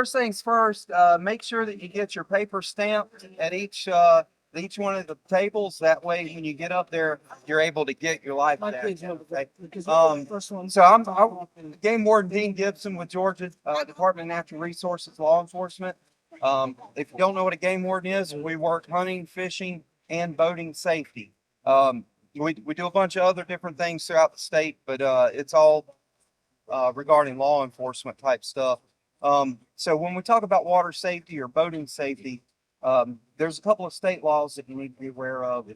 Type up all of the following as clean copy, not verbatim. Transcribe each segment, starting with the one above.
first things first, make sure that you get your paper stamped at each one of the tables. That way, when you get up there, you're able to get your life jacket. Okay? So I'm Game Warden Dean Gibson with Georgia Department of Natural Resources Law Enforcement. If you don't know what a game warden is, we work hunting, fishing, and boating safety. We do a bunch of other different things throughout the state, but it's all regarding law enforcement type stuff. So when we talk about water safety or boating safety, there's a couple of state laws that you need to be aware of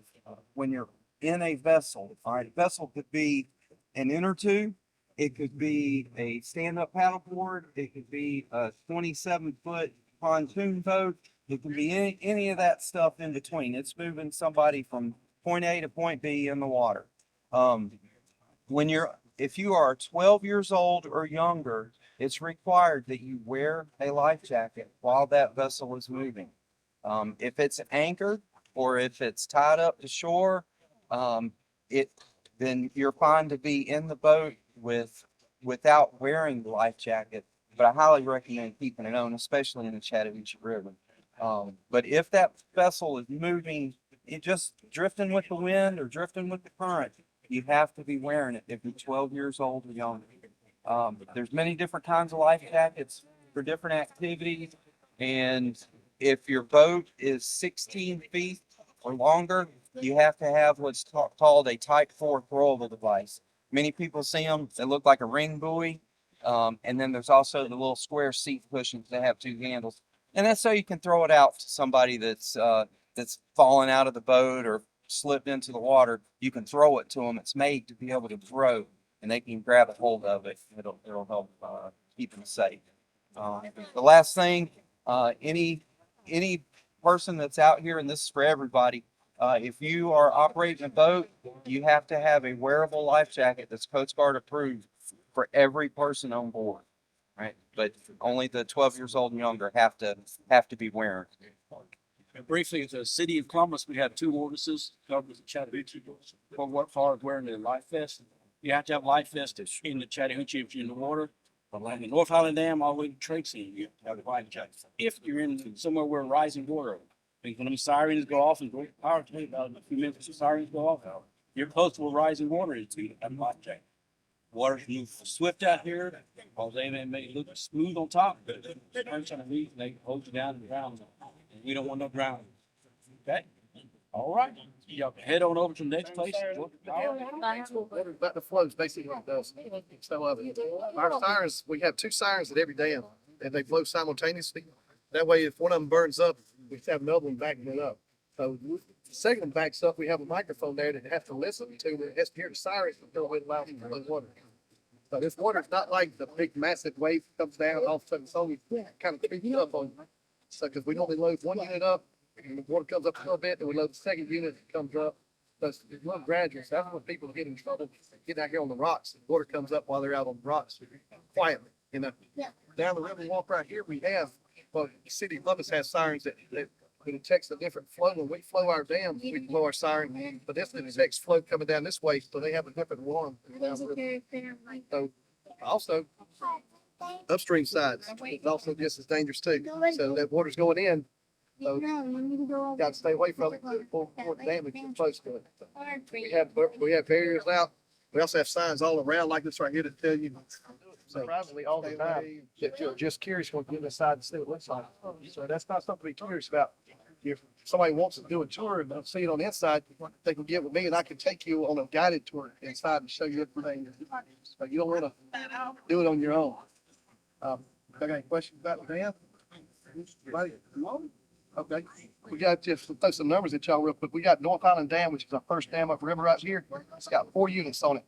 when you're in a vessel. All right, a vessel could be an inner tube, it could be a stand-up paddleboard, it could be a 27-foot pontoon boat, it can be any of that stuff in between. It's moving somebody from point A to point B in the water. If you are 12 years old or younger, it's required that you wear a life jacket while that vessel is moving. If it's anchored or if it's tied up to shore, then you're fine to be in the boat without wearing the life jacket. But I highly recommend keeping it on, especially in the Chattahoochee River. But if that vessel is moving, it just drifting with the wind or drifting with the current, you have to be wearing it if you're 12 years old or younger. There's many different kinds of life jackets for different activities. And if your boat is 16 feet or longer, you have to have what's called a Type 4 throwable device. Many people see them, they look like a ring buoy. And then there's also the little square seat cushions that have two handles. And that's so you can throw it out to somebody that's fallen out of the boat or slipped into the water. You can throw it to them. It's made to be able to throw, and they can grab a hold of it. It'll help keep them safe. The last thing, any person that's out here, and this is for everybody, if you are operating a boat, you have to have a wearable life jacket that's Coast Guard approved for every person on board, right? But only the 12 years old and younger have to be wearing. Briefly, as a city of Columbus, we have two ordinances covered the Chattahoochee for what far as wearing the life vest. You have to have life vest in the Chattahoochee if you're in the water. From the North Highland Dam all the way to Trade Center, you have to have a life jacket. If you're in somewhere where rising water, when them sirens go off and go power to about a few minutes, the sirens go off. You're close to a rising water, you have a life jacket. Water's move swift out here, because they may look smooth on top, but they're trying to leave and they hold you down and drown. And we don't want no drowning. Okay? All right. Y'all head on over to the next place. Water about to flow is basically what it does. So our sirens, we have two sirens at every dam, and they flow simultaneously. That way, if one of them burns up, we have another one backing it up. So the second one backs up, we have a microphone there that has to listen to, it has to hear the sirens until it allows them to flow water. So this water is not like the big massive wave comes down, all of a sudden it's only kind of creeping up on you. So because we normally load one unit up, and the water comes up a little bit, then we load the second unit, it comes up. So it's a little gradual. So that's when people get in trouble, get out here on the rocks. The water comes up while they're out on the rocks quietly. You know, down the river walk right here, we have, well, the city of Columbus has sirens that detects a different flow. When we flow our dams, we blow our siren, but this detects flow coming down this way, so they have a different alarm. So also, upstream sides is also just as dangerous too. So that water's going in, so you got to stay away from it before damage is close to it. So we have barriers out. We also have signs all around like this right here to tell you. So probably all the time that you're just curious when you get inside to see what it looks like. So that's not something to be curious about. If somebody wants to do a tour and they'll see it on the inside, they can get with me and I can take you on a guided tour inside and show you everything. So you don't want to do it on your own. Got any questions about the dam? Anybody? Okay. We got just throw some numbers at y'all real quick. We got North Highland Dam, which is our first dam upriver right here. It's got 4 units on it.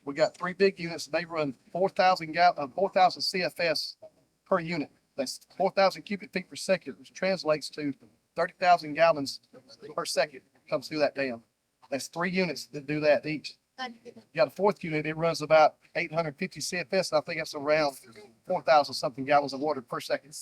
We got 3 big units. They run 4,000 CFS per unit. That's 4,000 cubic feet per second, which translates to 30,000 gallons per second comes through that dam. That's 3 units that do that each. You got a 4th unit. It runs about 850 CFS. And I think that's around 4,000 something gallons of water per second.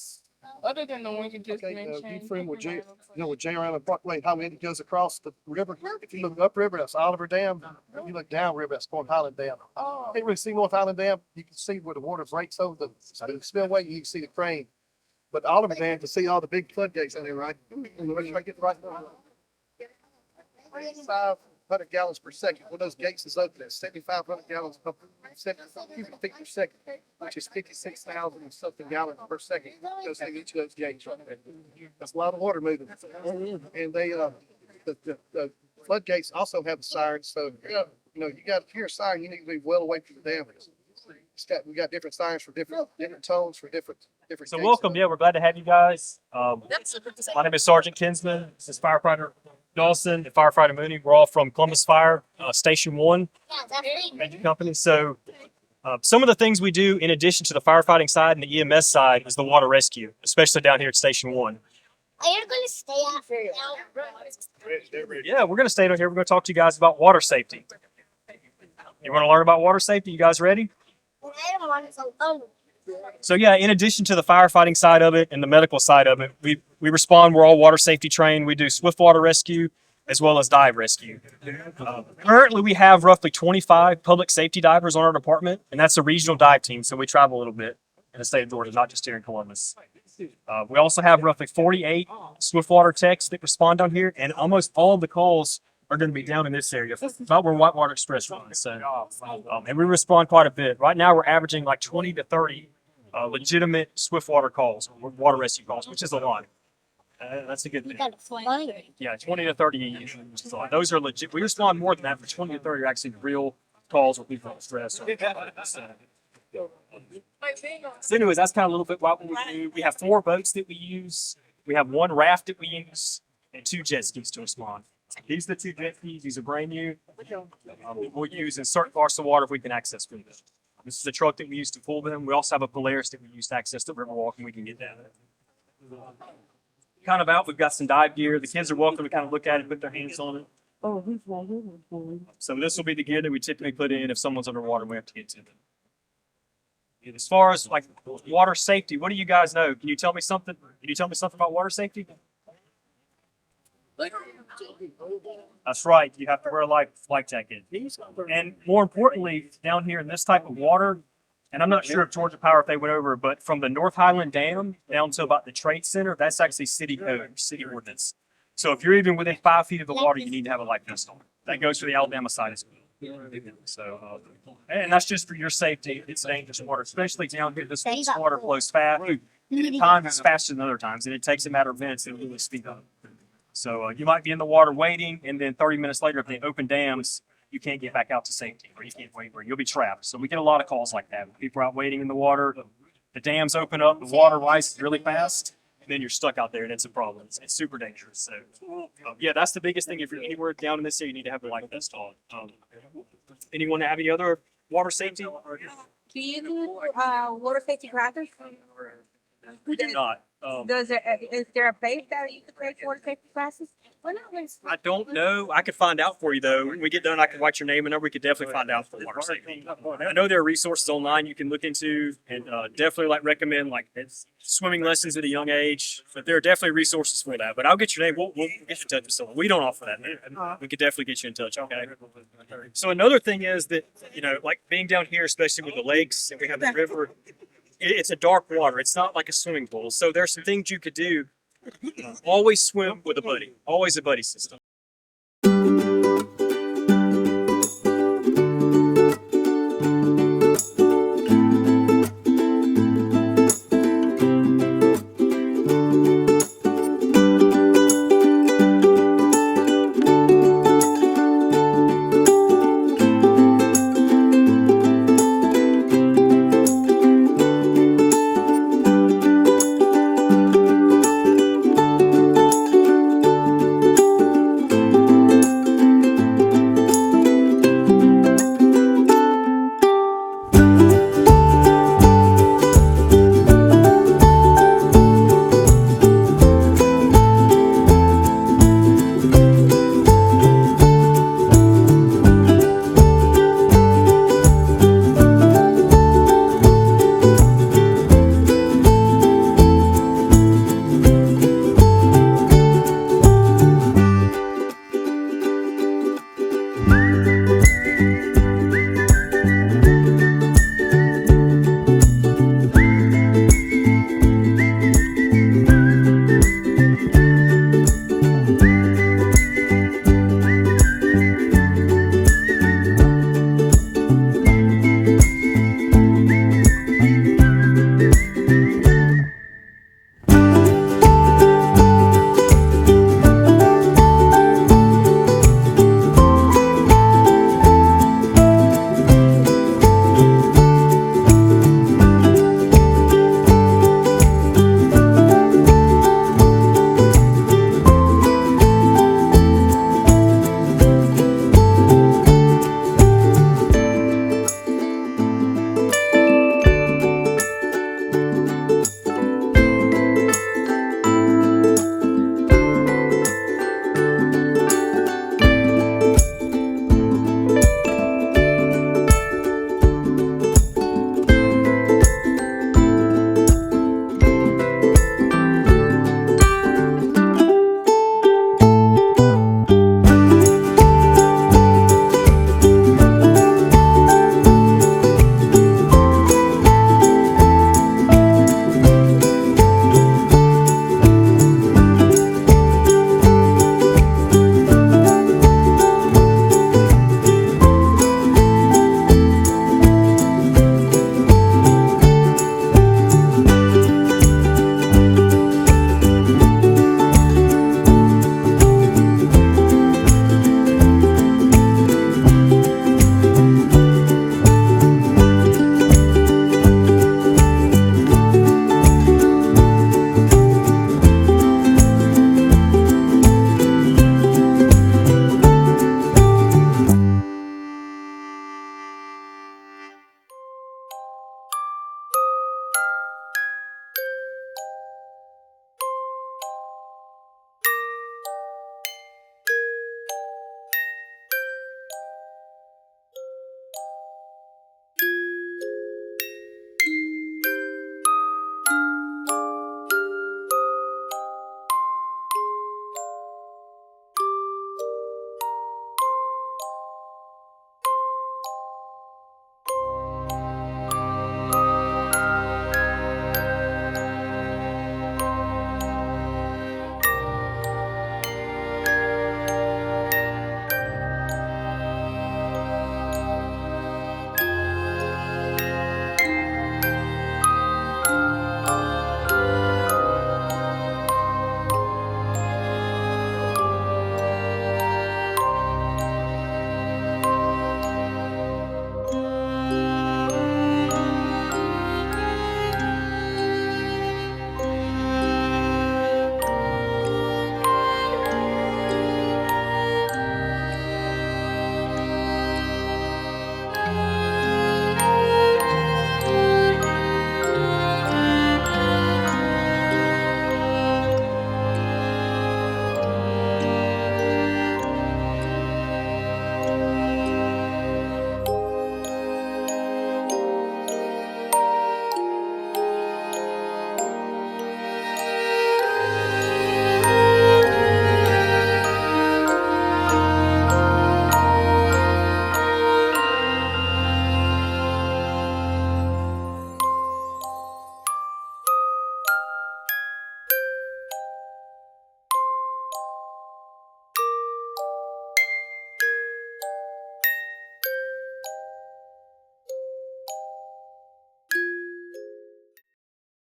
Other than the one you just mentioned. You friend with Jay, with Jay around the Parkway, how many goes across the river? If you look upriver, that's Oliver Dam. If you look downriver, that's North Highland Dam. Oh. You can't really see North Highland Dam. You can see where the water breaks over the spillway. You can see the crane. But all of it, man, to see all the big floodgates in there, right? And we're trying to get the right number. 500 gallons per second. When those gates is open, it's 7,500 gallons, 7 cubic feet per second, which is 56,000 and something gallons per second. Goes through each of those gates right there. That's a lot of water moving. And they, the floodgates also have a siren. So, you got to hear a siren, you need to be well away from the damage. We got different sirens for different tones for different So gates. welcome, yeah, we're glad to have you guys. My name is Sergeant Kinsman. This is firefighter Dawson and firefighter Mooney. We're all from Columbus Fire, Station 1 Engine Company. So some of the things we do in addition to the firefighting side and the EMS side is the water rescue, especially down here at Station 1. Are you going to stay out here? Yeah, we're going to stay down here. We're going to talk to you guys about water safety. You want to learn about water safety? You guys ready? I don't want to. So yeah, in addition to the firefighting side of it and the medical side of it, we respond. We're all water safety trained. We do swift water rescue as well as dive rescue. Currently, we have roughly 25 public safety divers on our department, and that's a regional dive team. So we travel a little bit in the state of Georgia, not just here in Columbus. We also have roughly 48 swift water techs that respond down here, and almost all of the calls are going to be down in this area, about where Whitewater Express runs. So, and we respond quite a bit. Right now, we're averaging like 20 to 30 legitimate swift water calls, or water rescue calls, which is a lot. That's a good thing. Yeah, 20 to 30, which is a lot. Those are legit. We respond more than that, but 20 to 30 are actually real calls where people are stressed. So anyways, that's kind of a little bit what we do. We have 4 boats that we use. We have 1 raft that we use and 2 jet skis to respond. These are the 2 jet skis. These are brand new. We'll use in certain parts of the water if we can access them. This is a truck that we use to pull them. We also have a Polaris that we use to access the river walk, and we can get down there. Kind of out, we've got some dive gear. The kids are welcome to kind of look at it, put their hands on it. So this will be the gear that we typically put in if someone's underwater and we have to get to them. And as far as like water safety, what do you guys know? Can you tell me something? Can you tell me something about water safety? That's right. You have to wear a life jacket. And more importantly, down here in this type of water, and I'm not sure if Georgia Power, if they went over, but from the North Highland Dam down to about the Trade Center, that's actually city code, city ordinance. So if you're even within 5 feet of the water, you need to have a life vest on. That goes for the Alabama side as well. So, and that's just for your safety. It's dangerous water, especially down here. This water flows fast. At times it's faster than other times, and it takes a matter of minutes to really speed up. So you might be in the water waiting, and then 30 minutes later, if they open dams, you can't get back out to safety, or you can't wait, or you'll be trapped. So we get a lot of calls like that. People are out waiting in the water, the dams open up, the water rises really fast, and then you're stuck out there, and it's a problem. It's super dangerous. So yeah, that's the biggest thing. If you're anywhere down in this area, you need to have a life vest on. Anyone have any other water safety? Do you do water safety classes? We do not. Is there a base that you can take water safety classes? I don't know. I could find out for you though. When we get done, I can write your name and number. We could definitely find out for water safety. I know there are resources online you can look into, and definitely recommend swimming lessons at a young age. But there are definitely resources for that. But I'll get your name. We'll get you in touch with someone. We don't offer that. We could definitely get you in touch. Okay. So another thing is that like being down here, especially with the lakes, and we have the river. It's a dark water. It's not like a swimming pool. So there's some things you could do. Always swim with a buddy. Always a buddy system.